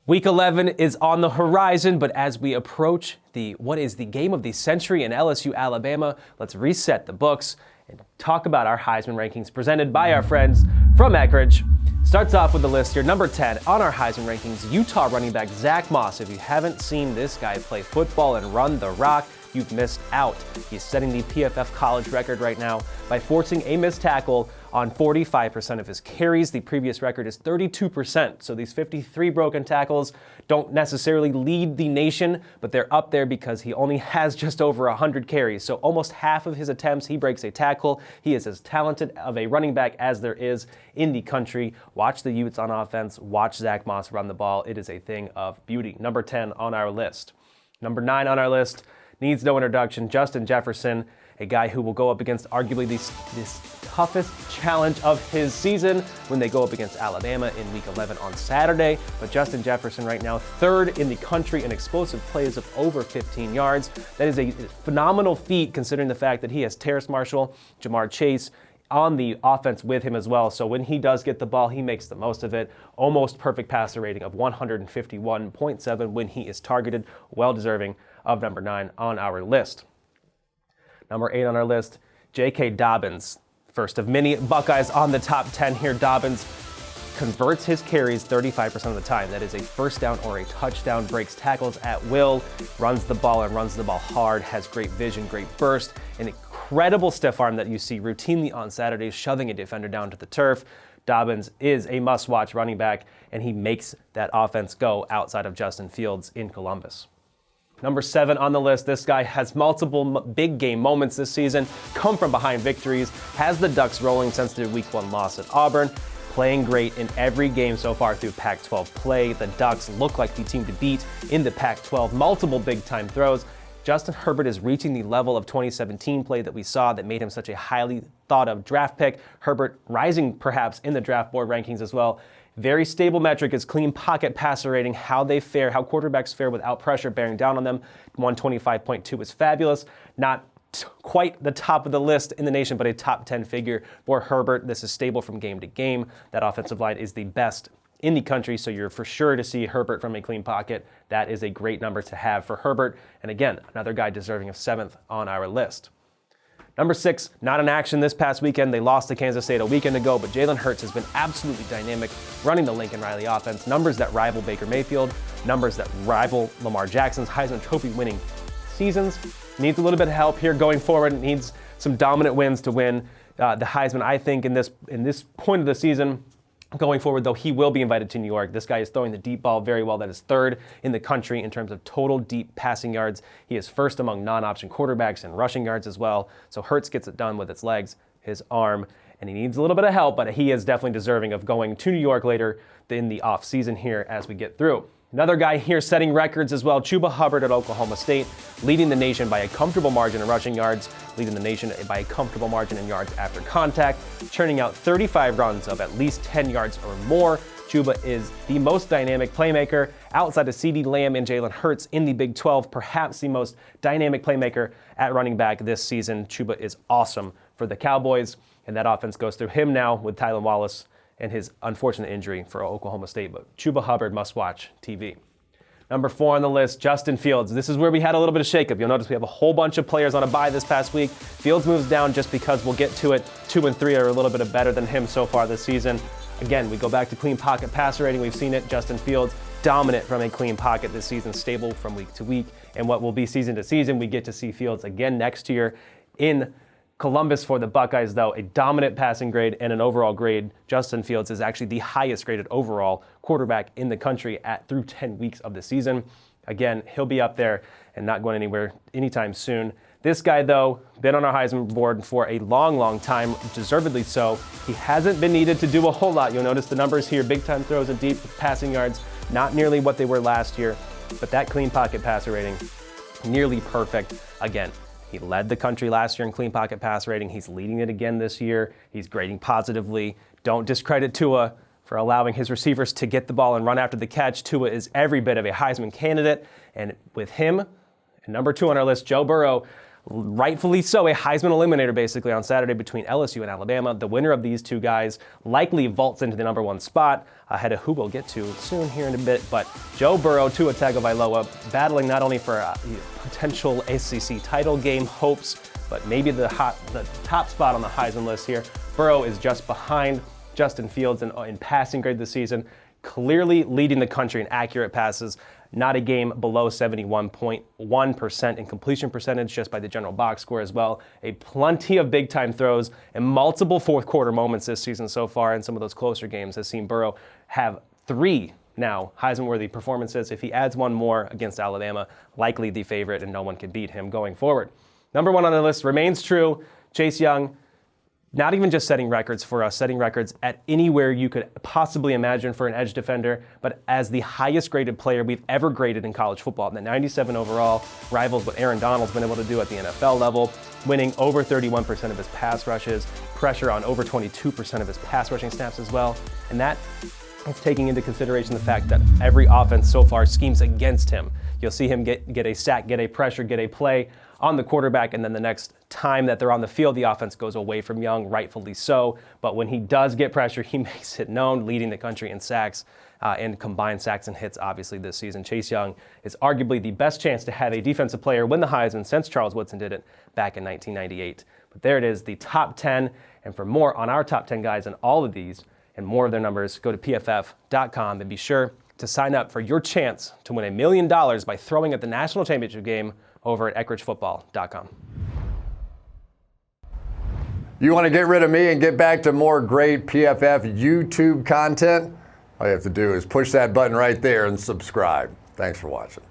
Week 11 is on the horizon, but as we approach what is the game of the century in LSU, Alabama, let's reset the books and talk about our Heisman rankings presented by our friends from Eckrich. Starts off with the list here. Number 10 on our Heisman rankings, Utah running back Zach Moss. If you haven't seen this guy play football and run the rock, you've missed out. He's setting the PFF college record right now by forcing a missed tackle on 45% of his carries. The previous record is 32%. So these 53 broken tackles don't necessarily lead the nation, but they're up there because he only has just over 100 carries. So almost half of his attempts, he breaks a tackle. He is as talented of a running back as there is in the country. Watch the Utes on offense. Watch Zach Moss run the ball. It is a thing of beauty. Number 10 on our list. Number 9 on our list. Needs no introduction, Justin Jefferson, a guy who will go up against arguably this toughest challenge of his season when they go up against Alabama in Week 11 on Saturday. But Justin Jefferson right now, third in the country in explosive plays of over 15 yards. That is a phenomenal feat considering the fact that he has Terrace Marshall, Jamar Chase on the offense with him as well. So when he does get the ball, he makes the most of it. Almost perfect passer rating of 151.7 when he is targeted. Well deserving of number 9 on our list. Number 8 on our list, J.K. Dobbins. First of many Buckeyes on the top 10 here. Dobbins converts his carries 35% of the time. That is a first down or a touchdown, breaks tackles at will, runs the ball and runs the ball hard, has great vision, great burst, an incredible stiff arm that you see routinely on Saturdays, shoving a defender down to the turf. Dobbins is a must-watch running back, and he makes that offense go outside of Justin Fields in Columbus. Number 7 on the list, this guy has multiple big game moments this season, come from behind victories, has the Ducks rolling since their Week 1 loss at Auburn, playing great in every game so far through Pac-12 play. The Ducks look like the team to beat in the Pac-12, multiple big-time throws. Justin Herbert is reaching the level of 2017 play that we saw that made him such a highly thought of draft pick. Herbert rising perhaps in the draft board rankings as well. Very stable metric is clean pocket passer rating, how they fare, how quarterbacks fare without pressure bearing down on them. 125.2 is fabulous. Not quite the top of the list in the nation, but a top 10 figure for Herbert. This is stable from game to game. That offensive line is the best in the country, so you're for sure to see Herbert from a clean pocket. That is a great number to have for Herbert. And again, another guy deserving of 7th on our list. Number 6, not in action this past weekend. They lost to Kansas State a weekend ago, but Jalen Hurts has been absolutely dynamic running the Lincoln Riley offense. Numbers that rival Baker Mayfield, numbers that rival Lamar Jackson's Heisman Trophy winning seasons. Needs a little bit of help here going forward. Needs some dominant wins to win the Heisman, I think, in this point of the season. Going forward, though, he will be invited to New York. This guy is throwing the deep ball very well. That is 3rd in the country in terms of total deep passing yards. He is 1st among non-option quarterbacks in rushing yards as well. So Hurts gets it done with his legs, his arm, and he needs a little bit of help, but he is definitely deserving of going to New York later in the offseason here as we get through. Another guy here setting records as well, Chuba Hubbard at Oklahoma State, leading the nation by a comfortable margin in rushing yards, leading the nation by a comfortable margin in yards after contact, churning out 35 runs of at least 10 yards or more. Chuba is the most dynamic playmaker outside of CeeDee Lamb and Jalen Hurts in the Big 12, perhaps the most dynamic playmaker at running back this season. Chuba is awesome for the Cowboys, and that offense goes through him now with Tylan Wallace and his unfortunate injury for Oklahoma State. But Chuba Hubbard must watch TV. Number 4 on the list, Justin Fields. This is where we had a little bit of shakeup. You'll notice we have a whole bunch of players on a bye this past week. Fields moves down just because we'll get to it. 2 and 3 are a little bit better than him so far this season. Again, we go back to clean pocket passer rating. We've seen it. Justin Fields dominant from a clean pocket this season, stable from week to week. And what will be season to season, we get to see Fields again next year in Columbus for the Buckeyes, though, a dominant passing grade and an overall grade. Justin Fields is actually the highest graded overall quarterback in the country through 10 weeks of the season. Again, he'll be up there and not going anywhere anytime soon. This guy, though, been on our Heisman board for a long, long time, deservedly so. He hasn't been needed to do a whole lot. You'll notice the numbers here, big-time throws and deep passing yards, not nearly what they were last year, but that clean pocket passer rating, nearly perfect. Again, he led the country last year in clean pocket pass rating. He's leading it again this year. He's grading positively. Don't discredit Tua for allowing his receivers to get the ball and run after the catch. Tua is every bit of a Heisman candidate. And with him, and number 2 on our list, Joe Burrow, rightfully so, a Heisman eliminator basically on Saturday between LSU and Alabama. The winner of these two guys likely vaults into the #1 spot ahead of who we'll get to soon here in a bit. But Joe Burrow, Tua Tagovailoa, battling not only for potential SEC title game hopes, but maybe the top spot on the Heisman list here. Burrow is just behind Justin Fields in passing grade this season, clearly leading the country in accurate passes. Not a game below 71.1% in completion percentage just by the general box score as well. A plenty of big-time throws and multiple fourth-quarter moments this season so far, and some of those closer games has seen Burrow have 3 now Heisman-worthy performances. If he adds one more against Alabama, likely the favorite, and no one can beat him going forward. #1 on the list remains true. Chase Young, not even just setting records for us, setting records at anywhere you could possibly imagine for an edge defender, but as the highest graded player we've ever graded in college football. The 97 overall rivals what Aaron Donald's been able to do at the NFL level, winning over 31% of his pass rushes, pressure on over 22% of his pass rushing snaps as well. And that is taking into consideration the fact that every offense so far schemes against him. You'll see him get a sack, get a pressure, get a play on the quarterback, and then the next time that they're on the field, the offense goes away from Young, rightfully so. But when he does get pressure, he makes it known, leading the country in sacks and combined sacks and hits, obviously, this season. Chase Young is arguably the best chance to have a defensive player win the Heisman since Charles Woodson did it back in 1998. But there it is, the top 10. And for more on our top 10 guys and all of these and more of their numbers, go to PFF.com and be sure to sign up for your chance to win $1 million by throwing at the national championship game over at EckricchFootball.com. You want to get rid of me and get back to more great PFF YouTube content? All you have to do is push that button right there and subscribe. Thanks for watching.